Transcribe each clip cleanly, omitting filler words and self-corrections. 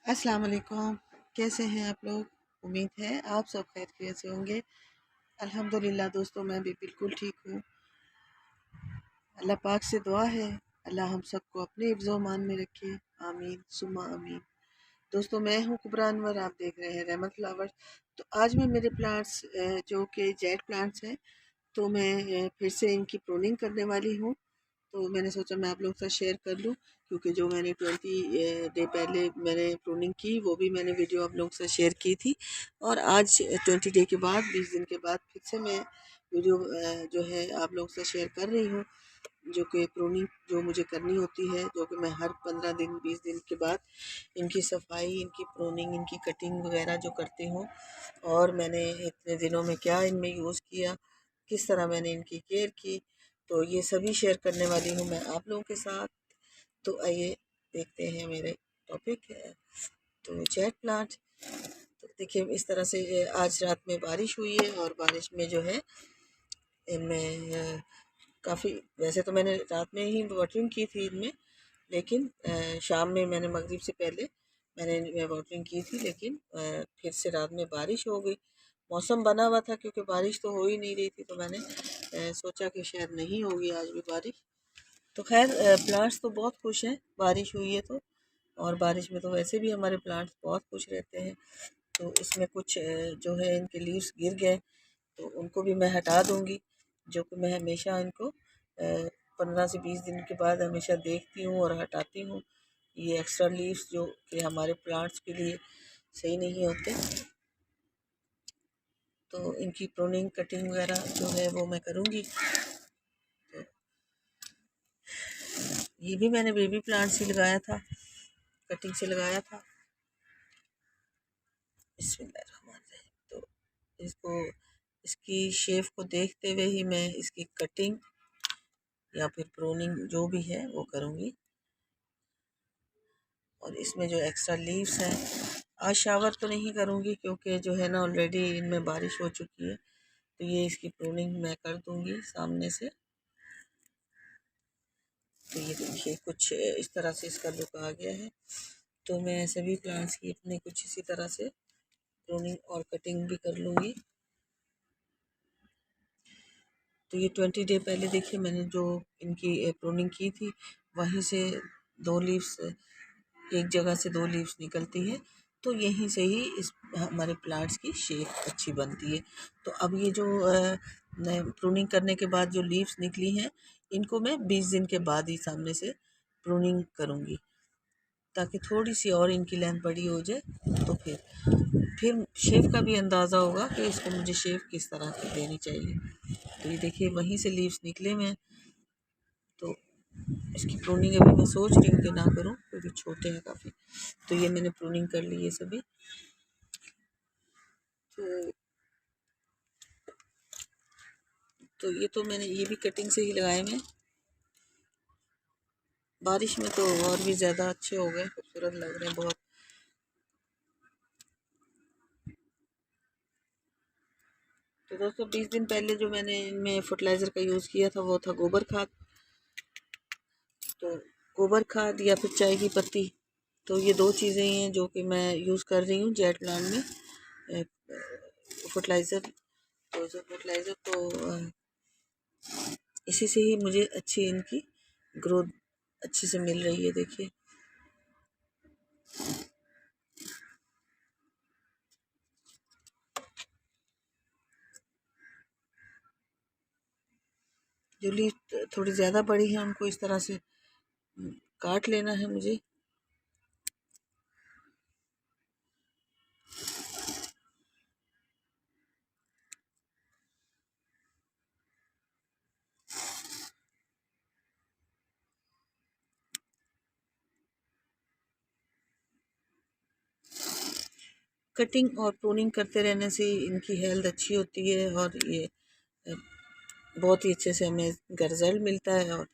अस्सलाम वालेकुम। कैसे हैं आप लोग? उम्मीद है आप सब खैरियत से होंगे। अल्हम्दुलिल्लाह दोस्तों, मैं भी बिल्कुल ठीक हूँ। अल्लाह पाक से दुआ है, अल्लाह हम सबको अपने हिफ्ज़ मान में रखे। आमीन सुम्मा आमीन। दोस्तों, मैं हूँ कुबरा अनवर, आप देख रहे हैं रहमत फ्लावर्स। तो आज मैं मेरे प्लांट्स जो कि जेट प्लांट्स हैं, तो मैं फिर से इनकी प्रूनिंग करने वाली हूँ। तो मैंने सोचा मैं आप लोगों के साथ शेयर कर लूँ, क्योंकि जो मैंने 20 डे पहले मैंने प्रूनिंग की, वो भी मैंने वीडियो आप लोगों के साथ शेयर की थी। और आज 20 डे के बाद, 20 दिन के बाद फिर से मैं वीडियो जो है आप लोगों के साथ शेयर कर रही हूँ, जो कि प्रूनिंग जो मुझे करनी होती है, जो कि मैं हर 15 दिन 20 दिन के बाद इनकी सफाई, इनकी प्रूनिंग, इनकी कटिंग वगैरह जो करती हूँ। और मैंने इतने दिनों में क्या इनमें यूज़ किया, किस तरह मैंने इनकी केयर की, तो ये सभी शेयर करने वाली हूँ मैं आप लोगों के साथ। तो आइए देखते हैं मेरे टॉपिक है तो जेट प्लांट। तो देखिए इस तरह से आज रात में बारिश हुई है, और बारिश में जो है इनमें काफ़ी, वैसे तो मैंने रात में ही वाटरिंग की थी इनमें, लेकिन शाम में मैंने मगरिब से पहले मैंने इनमें वाटरिंग की थी, लेकिन फिर से रात में बारिश हो गई। मौसम बना हुआ था, क्योंकि बारिश तो हो ही नहीं रही थी, तो मैंने सोचा कि शायद नहीं होगी आज भी बारिश। तो खैर प्लांट्स तो बहुत खुश हैं, बारिश हुई है तो। और बारिश में तो वैसे भी हमारे प्लांट्स बहुत खुश रहते हैं। तो इसमें कुछ जो है इनके लीव्स गिर गए, तो उनको भी मैं हटा दूंगी, जो कि मैं हमेशा इनको 15 से 20 दिन के बाद हमेशा देखती हूँ और हटाती हूँ। ये एक्स्ट्रा लीव्स जो कि हमारे प्लांट्स के लिए सही नहीं होते, तो इनकी प्रूनिंग कटिंग वगैरह जो है वो मैं करूँगी। तो ये भी मैंने बेबी प्लांट्स ही लगाया था, कटिंग से लगाया था। बिस्मिल्लाहिर्रहमानिर्रहीम। तो इसको, इसकी शेप को देखते हुए ही मैं इसकी कटिंग या फिर प्रूनिंग जो भी है वो करूँगी। और इसमें जो एक्स्ट्रा लीव्स हैं, आज शावर तो नहीं करूँगी, क्योंकि जो है ना ऑलरेडी इनमें बारिश हो चुकी है, तो ये इसकी प्रूनिंग मैं कर दूँगी सामने से। तो ये देखिए कुछ इस तरह से इसका लुक आ गया है। तो मैं सभी प्लांट्स की अपने कुछ इसी तरह से प्रूनिंग और कटिंग भी कर लूँगी। तो ये 20 डे पहले देखिए मैंने जो इनकी प्रूनिंग की थी, वहीं से 2 लीव्स, एक जगह से 2 लीव्स निकलती है, तो यहीं से ही इस हमारे प्लांट्स की शेप अच्छी बनती है। तो अब ये जो प्रूनिंग करने के बाद जो लीव्स निकली हैं, इनको मैं 20 दिन के बाद ही सामने से प्रूनिंग करूँगी, ताकि थोड़ी सी और इनकी लेंथ बड़ी हो जाए। तो फिर शेप का भी अंदाज़ा होगा कि इसको मुझे शेप किस तरह की देनी चाहिए। तो ये देखिए वहीं से लीव्स निकले हुए हैं, तो इसकी प्रूनिंग अभी मैं सोच रही हूँ कि ना करूँ, क्योंकि छोटे हैं काफ़ी। तो ये मैंने प्रूनिंग कर ली है सभी। तो ये तो मैंने ये भी कटिंग से ही लगाए हैं। बारिश में तो और भी ज़्यादा अच्छे हो गए, खूबसूरत लग रहे हैं बहुत। तो दोस्तों 20 दिन पहले जो मैंने इनमें फर्टिलाइज़र का यूज़ किया था, वो था गोबर खाद। तो गोबर खाद या फिर चाय की पत्ती, तो ये दो चीज़ें हैं जो कि मैं यूज़ कर रही हूँ जेट प्लांट में फर्टिलाइज़र। तो जो फर्टिलाइज़र तो इसी से ही मुझे अच्छी इनकी ग्रोथ अच्छी से मिल रही है। देखिए जो लीफ थोड़ी ज़्यादा बड़ी है, उनको इस तरह से काट लेना है मुझे। कटिंग और प्रूनिंग करते रहने से इनकी हेल्थ अच्छी होती है, और ये बहुत ही अच्छे से हमें इनका रिज़ल्ट मिलता है, और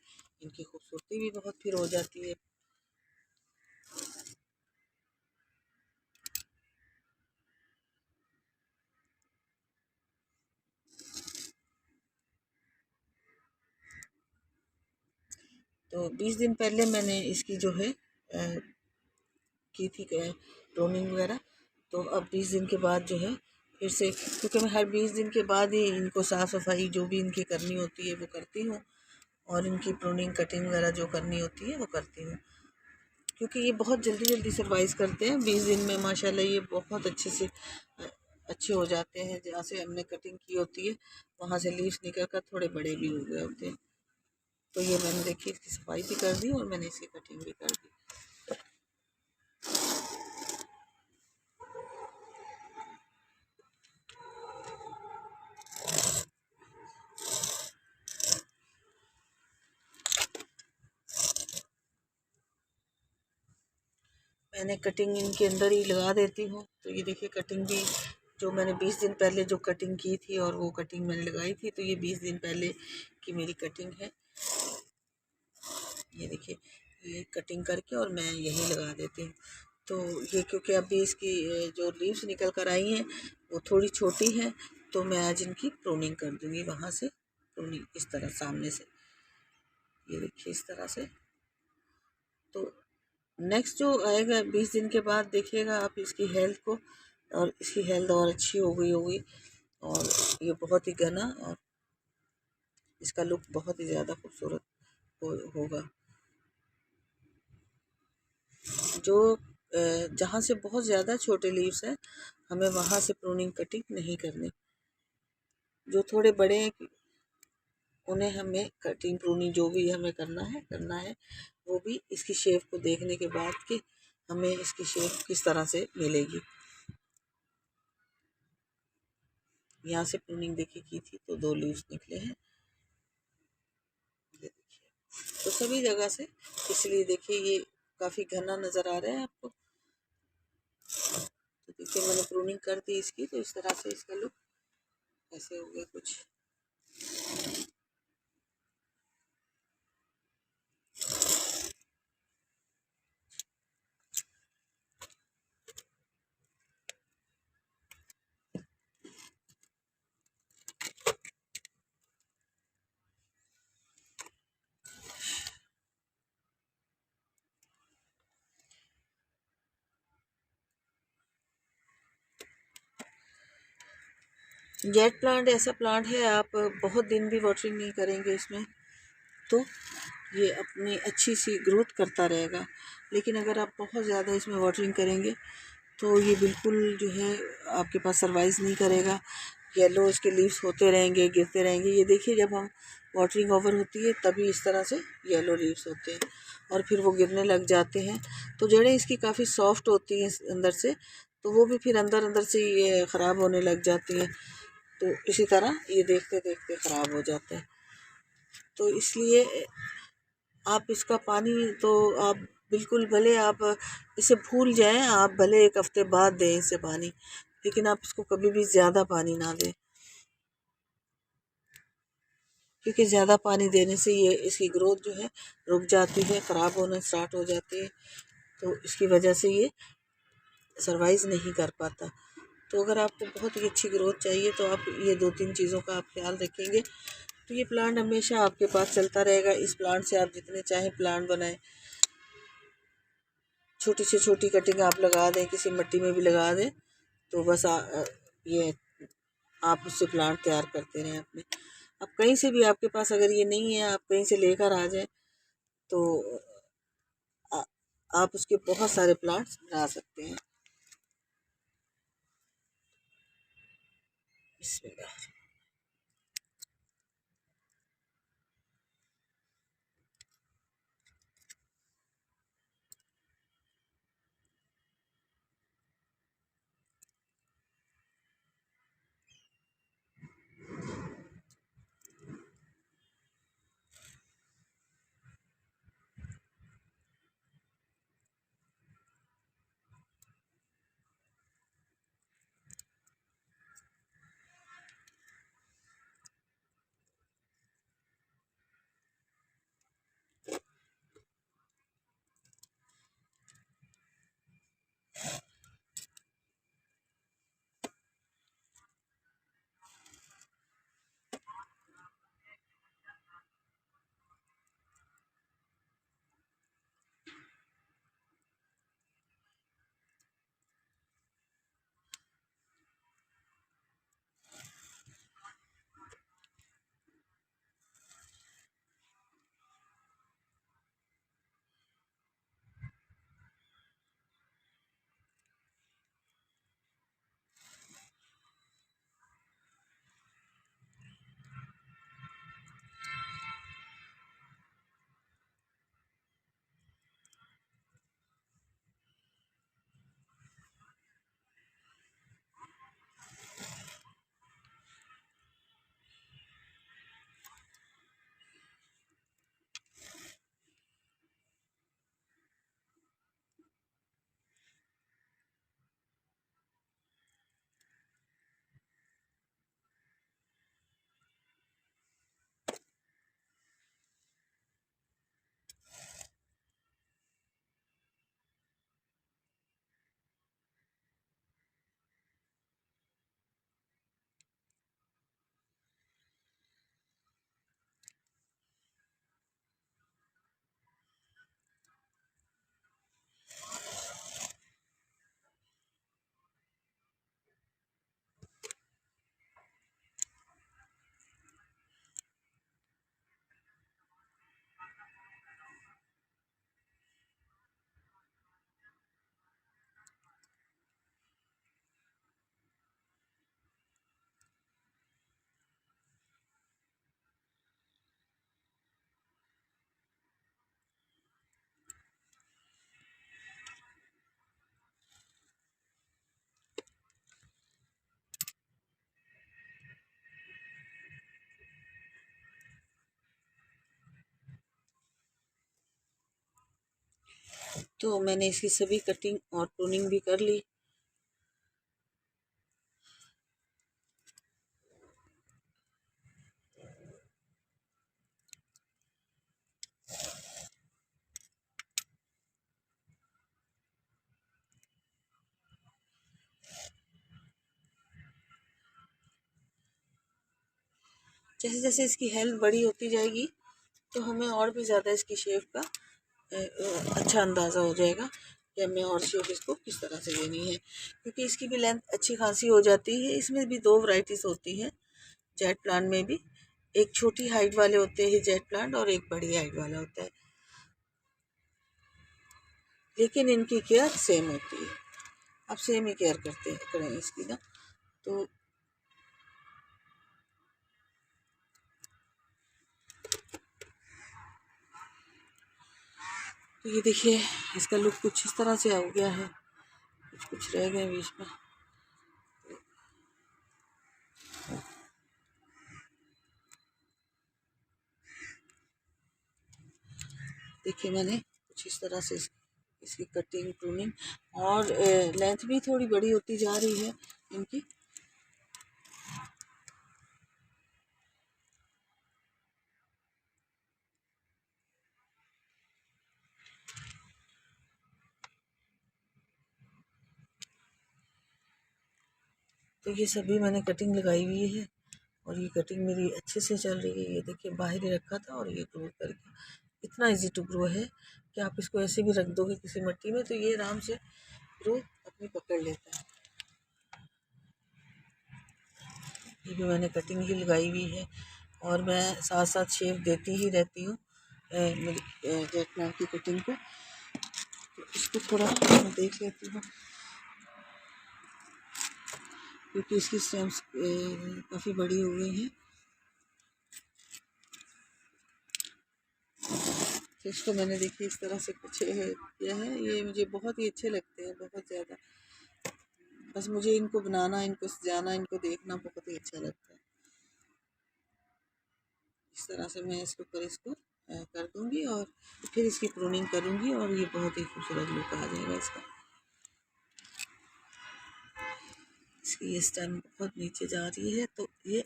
इनकी खूबसूरती भी बहुत फिर हो जाती है। तो 20 दिन पहले मैंने इसकी जो है की थी प्रोनिंग वगैरह। तो अब 20 दिन के बाद जो है फिर से, क्योंकि मैं हर 20 दिन के बाद ही इनको साफ़ सफाई जो भी इनकी करनी होती है वो करती हूँ, और इनकी प्रूनिंग कटिंग वगैरह जो करनी होती है वो करती हूँ, क्योंकि ये बहुत जल्दी जल्दी सर्वाइव करते हैं। 20 दिन में माशाल्लाह ये बहुत अच्छे से अच्छे हो जाते हैं। जहाँ से हमने कटिंग की होती है वहाँ से लीव्स निकल कर थोड़े बड़े भी हो गए होते हैं। तो ये मैंने देखी इसकी सफाई भी कर दी और मैंने इसकी कटिंग भी कर दी। मैंने कटिंग इनके अंदर ही लगा देती हूँ। तो ये देखिए कटिंग भी जो मैंने 20 दिन पहले जो कटिंग की थी और वो कटिंग मैंने लगाई थी, तो ये 20 दिन पहले की मेरी कटिंग है। ये देखिए ये कटिंग करके और मैं यही लगा देती हूँ। तो ये क्योंकि अभी इसकी जो लीव्स निकल कर आई हैं वो थोड़ी छोटी हैं, तो मैं आज इनकी प्रूनिंग कर दूँगी वहाँ से। प्रूनिंग इस तरह सामने से, ये देखिए इस तरह से। तो नेक्स्ट जो आएगा 20 दिन के बाद देखिएगा आप इसकी हेल्थ को, और इसकी हेल्थ और अच्छी हो गई होगी, और ये बहुत ही घना और इसका लुक बहुत ही ज़्यादा खूबसूरत होगा। जो जहाँ से बहुत ज़्यादा छोटे लीव्स हैं हमें वहाँ से प्रूनिंग कटिंग नहीं करनी। जो थोड़े बड़े हैं उन्हें हमें कटिंग प्रूनिंग जो भी हमें करना है वो भी इसकी शेप को देखने के बाद कि हमें इसकी शेप किस तरह से मिलेगी। यहाँ से प्रूनिंग देखिए की थी तो 2 लीव्स निकले हैं, ये देखिए। तो सभी जगह से, इसलिए देखिए ये काफ़ी घना नज़र आ रहा है आपको। तो देखिए मैंने प्रूनिंग कर दी इसकी, तो इस तरह से इसका लुक ऐसे हो गया कुछ। जेट प्लांट ऐसा प्लांट है, आप बहुत दिन भी वाटरिंग नहीं करेंगे इसमें तो ये अपनी अच्छी सी ग्रोथ करता रहेगा। लेकिन अगर आप बहुत ज़्यादा इसमें वाटरिंग करेंगे तो ये बिल्कुल जो है आपके पास सर्वाइव नहीं करेगा। येलो इसके लीव्स होते रहेंगे, गिरते रहेंगे। ये देखिए जब हम वाटरिंग ओवर होती है तभी इस तरह से येलो लीव्स होते हैं और फिर वो गिरने लग जाते हैं। तो जड़ें इसकी काफ़ी सॉफ्ट होती हैं अंदर से, तो वो भी फिर अंदर अंदर से ये ख़राब होने लग जाती हैं। तो इसी तरह ये देखते देखते ख़राब हो जाता है। तो इसलिए आप इसका पानी तो आप बिल्कुल, भले आप इसे भूल जाएं, आप भले 1 हफ्ते बाद दें इसे पानी, लेकिन आप इसको कभी भी ज़्यादा पानी ना दें, क्योंकि ज़्यादा पानी देने से ये इसकी ग्रोथ जो है रुक जाती है, ख़राब होना स्टार्ट हो जाती है। तो इसकी वजह से ये सर्वाइव नहीं कर पाता। तो अगर आपको बहुत ही अच्छी ग्रोथ चाहिए तो आप ये 2-3 चीज़ों का आप ख्याल रखेंगे तो ये प्लांट हमेशा आपके पास चलता रहेगा। इस प्लांट से आप जितने चाहें प्लांट बनाएं। छोटी से छोटी कटिंग आप लगा दें, किसी मिट्टी में भी लगा दें, तो बस ये आप उससे प्लांट तैयार करते रहें अपने। अब कहीं से भी आपके पास अगर ये नहीं है, आप कहीं से लेकर आ जाएं तो आ, आप उसके बहुत सारे प्लांट्स बना सकते हैं। बिस्मिल्लाह। तो मैंने इसकी सभी कटिंग और प्रूनिंग भी कर ली। जैसे जैसे इसकी हेल्थ बड़ी होती जाएगी तो हमें और भी ज़्यादा इसकी शेप का अच्छा अंदाज़ा हो जाएगा कि हमें और शेप इसको किस तरह से देनी है, क्योंकि इसकी भी लेंथ अच्छी खासी हो जाती है। इसमें भी दो वैरायटीज़ होती हैं जेट प्लांट में भी, एक छोटी हाइट वाले होते हैं जेट प्लांट और एक बड़ी हाइट वाला होता है, लेकिन इनकी केयर सेम होती है। आप सेम ही केयर करें इसकी ना। तो ये देखिए इसका लुक कुछ इस तरह से हो गया है, कुछ कुछ रह गए बीच में। देखिए मैंने कुछ इस तरह से इसकी कटिंग प्रूनिंग और लेंथ भी थोड़ी बड़ी होती जा रही है इनकी। तो ये सभी मैंने कटिंग लगाई हुई है और ये कटिंग मेरी अच्छे से चल रही है। ये देखिए बाहर ही रखा था और ये ग्रो कर गया। इतना इजी टू ग्रो है कि आप इसको ऐसे भी रख दोगे किसी मिट्टी में तो ये आराम से ग्रो अपनी पकड़ लेता है। ये भी मैंने कटिंग ही लगाई हुई है और मैं साथ साथ शेप देती ही रहती हूँ मेरी जेट प्लांट की कटिंग को। तो इसको थोड़ा मैं देख लेती हूँ क्योंकि इसकी स्टेम्स काफ़ी बड़ी हो गई हैं। तो इसको मैंने देखिए इस तरह से कुछ किया है। ये मुझे बहुत ही अच्छे लगते हैं, बहुत ज़्यादा। बस मुझे इनको बनाना, इनको सजाना, इनको देखना बहुत ही अच्छा लगता है। इस तरह से मैं इसके ऊपर इसको कर दूंगी और फिर इसकी प्रूनिंग करूंगी और ये बहुत ही खूबसूरत लुक आ जाएगा इसका। इसकी ये स्टेम बहुत नीचे जा रही है तो ये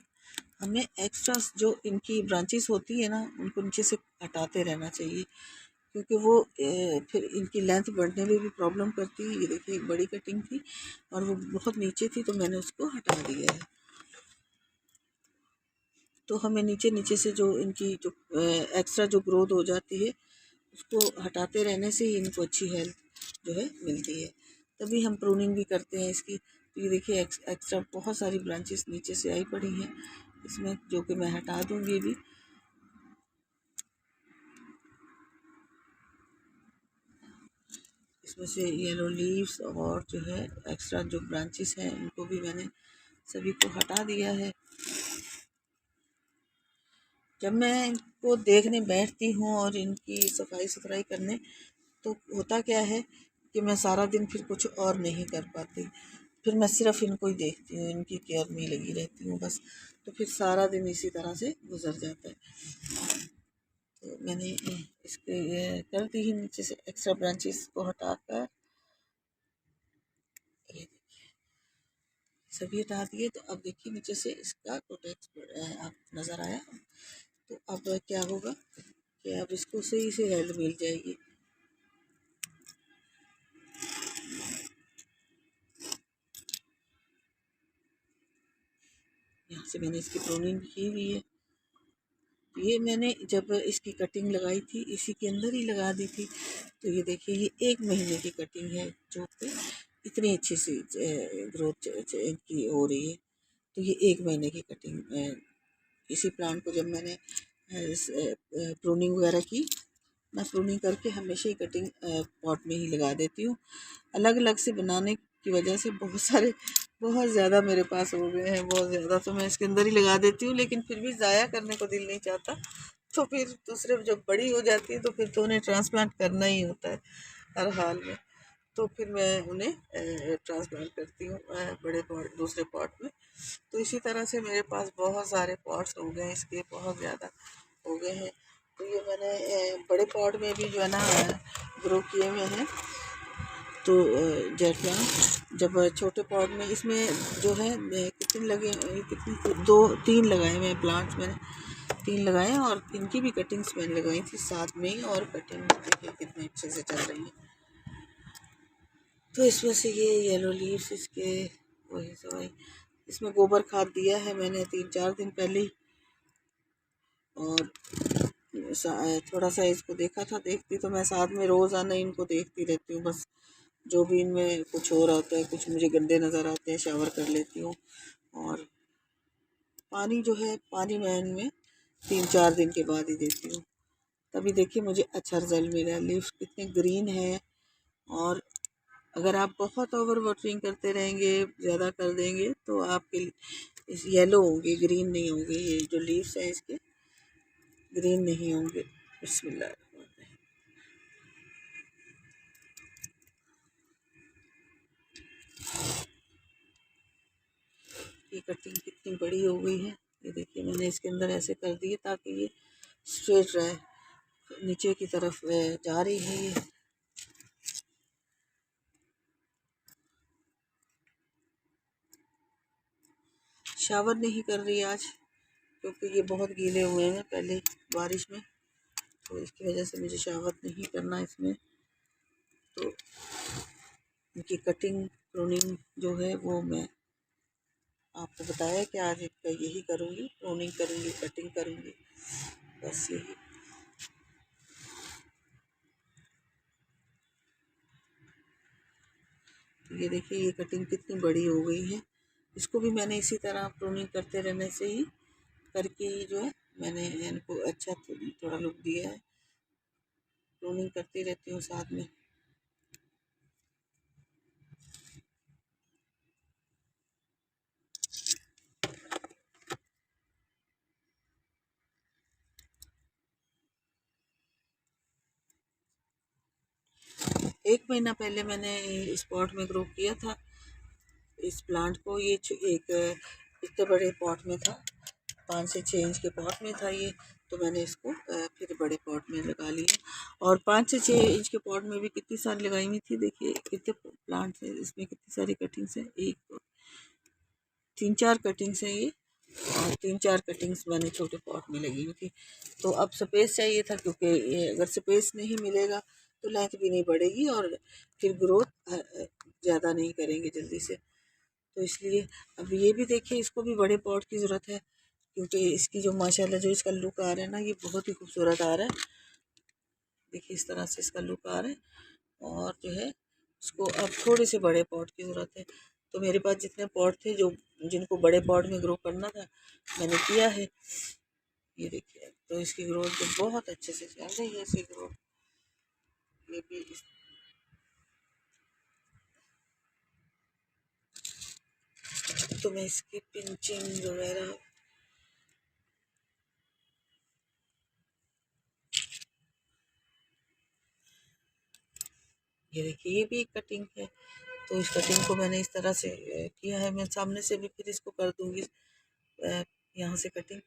हमें एक्स्ट्रा जो इनकी ब्रांचेस होती है ना उनको नीचे से हटाते रहना चाहिए, क्योंकि वो फिर इनकी लेंथ बढ़ने में भी प्रॉब्लम करती है। ये देखिए एक बड़ी कटिंग थी और वो बहुत नीचे थी तो मैंने उसको हटा दिया है। तो हमें नीचे नीचे से जो इनकी जो एक्स्ट्रा जो ग्रोथ हो जाती है उसको हटाते रहने से ही इनको अच्छी हेल्थ जो है मिलती है। तभी हम प्रूनिंग भी करते हैं इसकी। तो ये देखिए एक्स्ट्रा बहुत सारी ब्रांचेस नीचे से आई पड़ी हैं इसमें, जो कि मैं हटा दूँगी भी। इसमें से येलो लीव्स और जो है एक्स्ट्रा जो ब्रांचेस हैं उनको भी मैंने सभी को हटा दिया है। जब मैं इनको देखने बैठती हूँ और इनकी सफाई सुथराई करने, तो होता क्या है कि मैं सारा दिन फिर कुछ और नहीं कर पाती, फिर मैं सिर्फ इनको ही देखती हूँ, इनकी केयर में लगी रहती हूँ बस। तो फिर सारा दिन इसी तरह से गुजर जाता है। तो मैंने इसके कर दी ही नीचे से एक्स्ट्रा ब्रांचेस को हटाकर, ये सभी हटा दिए। तो अब देखिए नीचे से इसका प्रोटेक्ट आप नज़र आया। तो अब क्या होगा कि अब इसको सही से हेल्थ मिल जाएगी। यहाँ से मैंने इसकी प्रूनिंग की हुई है। ये मैंने जब इसकी कटिंग लगाई थी इसी के अंदर ही लगा दी थी। तो ये देखिए ये 1 महीने की कटिंग है जो कि इतनी अच्छी सी ग्रोथ इनकी हो रही है। तो ये 1 महीने की कटिंग इसी प्लांट को जब मैंने प्रूनिंग वगैरह की, मैं प्रूनिंग करके हमेशा ही कटिंग पॉट में ही लगा देती हूँ। अलग अलग से बनाने की वजह से बहुत ज़्यादा मेरे पास हो गए हैं, बहुत ज़्यादा। तो मैं इसके अंदर ही लगा देती हूँ, लेकिन फिर भी ज़ाया करने को दिल नहीं चाहता। तो फिर दूसरे जब बड़ी हो जाती है तो फिर तो उन्हें ट्रांसप्लांट करना ही होता है हर हाल में। तो फिर मैं उन्हें ट्रांसप्लांट करती हूँ बड़े पॉट, दूसरे पॉट में। तो इसी तरह से मेरे पास बहुत सारे पॉट्स हो गए हैं, इसके बहुत ज़्यादा हो गए हैं। तो ये मैंने बड़े पॉट में भी जो है ना ग्रो किए हुए हैं। तो जेट प्लांट जब छोटे पॉट में, इसमें जो है कितने लगे, कितने, दो तीन लगाए हुए प्लांट्स मैंने, तीन लगाए हैं, और इनकी भी कटिंग्स मैंने लगाई थी साथ में ही, और कटिंग्स देखिए कितने अच्छे से चल रही हैं। तो इसमें से ये येलो लीव्स इसके वही सवाई, इसमें गोबर खाद दिया है मैंने 3-4 दिन पहले ही, और थोड़ा सा इसको देखा था, देखती तो मैं साथ में रोज़ाना इनको देखती रहती हूँ बस। जो भी इनमें कुछ हो रहा होता है, कुछ मुझे गंदे नज़र आते हैं, शावर कर लेती हूँ। और पानी जो है, पानी मैं इनमें 3-4 दिन के बाद ही देती हूँ। तभी देखिए मुझे अच्छा रिजल्ट मिला। लीव्स कितने ग्रीन है। और अगर आप बहुत ओवर वाटरिंग करते रहेंगे, ज़्यादा कर देंगे, तो आपके इस येलो होंगे, ग्रीन नहीं होंगे। ये जो लीव्स हैं इसके ग्रीन नहीं होंगे। बिस्मिल्लाह। ये कटिंग कितनी बड़ी हो गई है, ये देखिए मैंने इसके अंदर ऐसे कर दिए ताकि ये स्ट्रेट रहे, नीचे की तरफ जा रही है ये। शावर नहीं कर रही आज, क्योंकि ये बहुत गीले हुए हैं पहले बारिश में, तो इसकी वजह से मुझे शावर नहीं करना इसमें। तो इनकी कटिंग प्रूनिंग जो है वो मैं आपको बताया कि आज इसका यही करूँगी, प्रूनिंग करूँगी, कटिंग करूँगी, बस यही। तो ये देखिए ये कटिंग कितनी बड़ी हो गई है। इसको भी मैंने इसी तरह प्रूनिंग करते रहने से ही, करके ही जो है मैंने इनको अच्छा थोड़ा लुक दिया है। प्रूनिंग करती रहती हूँ साथ में। एक महीना पहले मैंने इस पॉट में ग्रो किया था इस प्लांट को। ये एक इतने बड़े पॉट में था, 5 से 6 इंच के पॉट में था ये। तो मैंने इसको फिर बड़े पॉट में लगा लिया, और 5 से 6 इंच के पॉट में भी कितनी सारी लगाई हुई थी। देखिए कितने प्लांट्स हैं इसमें, कितनी सारी कटिंग्स हैं, 3-4 कटिंग्स हैं ये, और 3-4 कटिंग्स मैंने छोटे पॉट में लगी हुई थी। तो अब स्पेस चाहिए था, क्योंकि ये अगर स्पेस नहीं मिलेगा तो लेंथ भी नहीं बढ़ेगी, और फिर ग्रोथ ज़्यादा नहीं करेंगे जल्दी से। तो इसलिए अब ये भी देखिए, इसको भी बड़े पॉट की ज़रूरत है, क्योंकि इसकी जो माशाल्लाह जो इसका लुक आ रहा है ना, ये बहुत ही खूबसूरत आ रहा है। देखिए इस तरह से इसका लुक आ रहा है। और जो है इसको अब थोड़े से बड़े पॉट की ज़रूरत है। तो मेरे पास जितने पॉट थे जो जिनको बड़े पॉट में ग्रो करना था, मैंने किया है। ये देखिए तो इसकी ग्रोथ तो बहुत अच्छे से चल रही है, इसकी ग्रोथ। ये भी तो मैं इसकी पिंचिंग वगैरह, ये देखिए ये भी एक कटिंग है। तो इस कटिंग को मैंने इस तरह से किया है। मैं सामने से भी फिर इसको कर दूंगी यहाँ से कटिंग।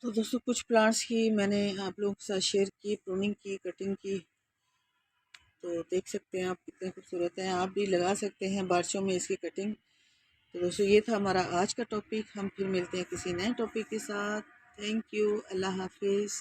तो दोस्तों कुछ प्लांट्स की मैंने आप लोगों के साथ शेयर की, प्रूनिंग की, कटिंग की। तो देख सकते हैं आप कितने खूबसूरत हैं, आप भी लगा सकते हैं बारिशों में इसकी कटिंग। तो दोस्तों ये था हमारा आज का टॉपिक, हम फिर मिलते हैं किसी नए टॉपिक के साथ। थैंक यू, अल्लाह हाफिज़।